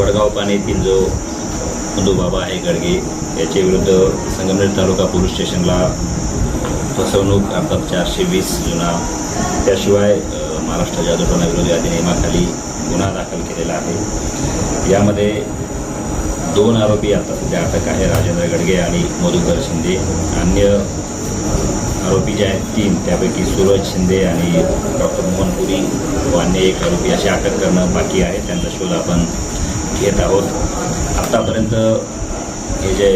वडगाव पाणी येथील जो बंधूबाबा आहे गडगे याच्या विरुद्ध संगमनेर तालुका पोलीस स्टेशनला फसवणूक अर्थात 420 जुना त्याशिवाय महाराष्ट्र जादूटोणा विरोधी अधिनियमाखाली गुन्हा दाखल केलेला आहे। यामध्ये 2 आरोपी आता सध्या अटक आहे, राजेंद्र गडगे आणि मधुकर शिंदे। अन्य आरोपी जे आहेत 3 त्यापैकी सूरज शिंदे आणि डॉक्टर मोहन पुरी व अन्य 1 आरोपी असे अटक करणं बाकी आहे, त्यांचा शोध आपण घेत आहोत। आत्तापर्यंत हे जे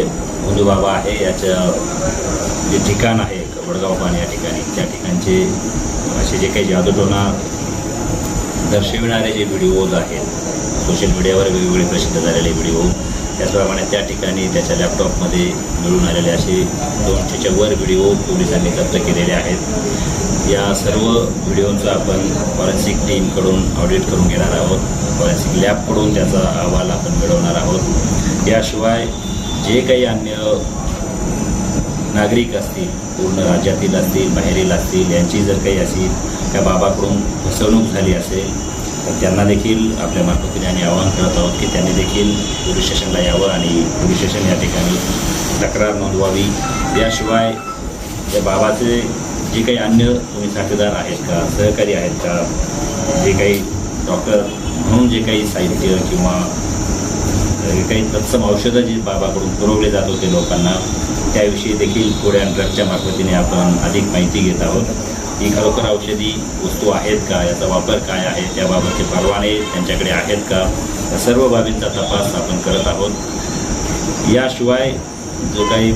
बंधूबाबा आहे याचं जे ठिकाण आहे वडगाव पाणी या ठिकाणी, त्या ठिकाणचे असे जे काही जादूटोणा दर्शविणारे जे व्हिडिओज आहेत सोशल मीडियावर वेगवेगळे प्रसिद्ध झालेले व्हिडिओ, त्याचप्रमाणे त्या ठिकाणी त्याच्या लॅपटॉपमध्ये मिळून आलेले असे 200च्या वर व्हिडिओ पोलिसांनी जप्त केलेले आहेत। या सर्व व्हिडिओंचा आपण फॉरेन्सिक टीमकडून ऑडिट करून घेणार आहोत, फॉरेन्सिक लॅबकडून त्याचा अहवाल आपण मिळवणार आहोत। याशिवाय जे काही अन्य नागरिक असतील, पूर्ण राज्यातील असतील, बाहेरील असतील, यांची जर काही अशी त्या बाबाकडून फसवणूक झाली असेल तर त्यांना देखील आपल्या मार्फतीने आणि आवाहन करत आहोत की त्यांनी देखील पोलीस स्टेशनला यावं आणि पोलीस स्टेशन या ठिकाणी तक्रार नोंदवावी। याशिवाय त्या बाबाचे जे काही अन्य तुम्ही साथीदार आहेत का, सहकारी आहेत का, जे काही डॉक्टर म्हणून जे काही साहित्य किंवा काही तत्सम औषधं जी बाबाकडून पुरवले जात होते लोकांना, त्याविषयी देखील पुढे ड्रगच्या मार्फतीने आपण अधिक माहिती घेत आहोत। ही खरोखर औषधी वस्तू आहेत का, याचा वापर काय आहे, त्याबाबतचे परवाने त्यांच्याकडे आहेत का, या सर्व बाबींचा तपास आपण करत आहोत। याशिवाय जो काही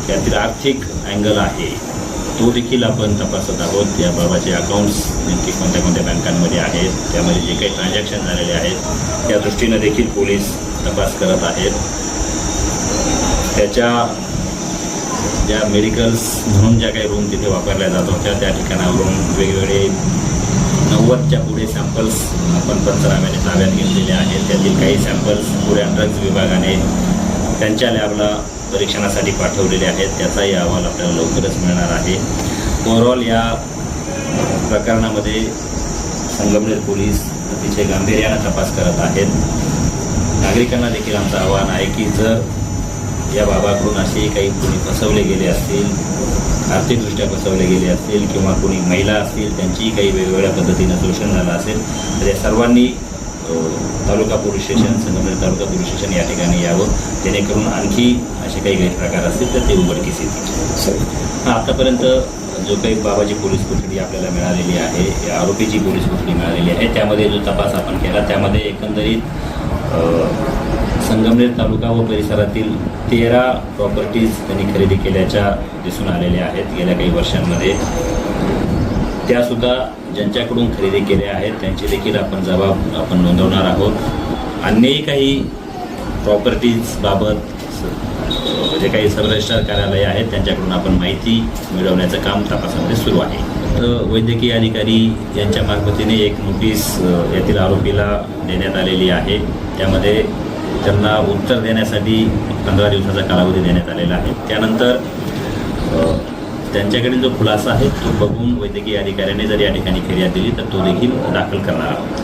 त्यातील आर्थिक अँगल आहे तो देखील आपण तपासत आहोत। या बाबाचे अकाउंट्स नेमके कोणत्या कोणत्या बँकांमध्ये आहेत, त्यामध्ये जे काही ट्रान्झॅक्शन झालेले आहेत त्या दृष्टीनं देखील पोलीस तपास करत आहेत। त्याच्या ज्या मेडिकल्स म्हणून ज्या काही रूम तिथे वापरल्या जात होत्या त्या ठिकाणावरून वेगवेगळे 90च्या पुढे सॅम्पल्स आपण पंचनाम्याने ताब्यात घेतलेले आहेत। त्यातील काही सॅम्पल्स पुढे ड्रग्ज विभागाने त्यांच्या लॅबला परीक्षणासाठी पाठवलेले आहेत, त्याचाही अहवाल आपल्याला लवकरच मिळणार आहे। ओव्हरऑल या प्रकरणामध्ये संगमनेर पोलीस अतिशय गांभीर्यानं तपास करत आहेत। नागरिकांना देखील आमचं आवाहन आहे की जर या बाबाकडून असे काही कोणी फसवले गेले असतील, आर्थिकदृष्ट्या फसवले गेले असतील किंवा कोणी महिला असतील त्यांचीही काही वेगवेगळ्या पद्धतीनं शोषण झालं असेल तर या सर्वांनी तालुका पोलीस स्टेशन, संगमनेर तालुका पोलीस स्टेशन या ठिकाणी यावं, जेणेकरून आणखी असे काही गैरप्रकार असतील तर ते उघडकीस येतील। आतापर्यंत जो काही बाबाची पोलीस कोठडी आपल्याला मिळालेली आहे, या आरोपीची पोलीस कोठडी मिळालेली आहे, त्यामध्ये जो तपास आपण केला त्यामध्ये एकंदरीत संगमनेर तालुका व परिसरातील 13 प्रॉपर्टीज त्यांनी खरेदी केल्याच्या दिसून आलेल्या आहेत गेल्या काही वर्षांमध्ये। त्यासुद्धा ज्यांच्याकडून खरेदी केल्या आहेत त्यांचे देखील आपण जबाब आपण नोंदवणार आहोत। अन्यही काही प्रॉपर्टीज बाबत जे काही सब रजिस्ट्रार कार्यालय आहेत त्यांच्याकडून आपण माहिती मिळवण्याचं काम तपासामध्ये सुरू आहे। तर वैद्यकीय अधिकारी यांच्या मार्फतीने एक नोटीस येथील आरोपीला देण्यात आलेली आहे, त्यामध्ये त्यांना उत्तर देण्यासाठी 15 दिवसाचा कालावधी देण्यात आलेला आहे। त्यानंतर त्यांच्याकडील जो खुलासा आहे तो बघून वैद्यकीय अधिकाऱ्याने जर या ठिकाणी फिर्याद दिली तर तो देखील दाखल करणार आहोत।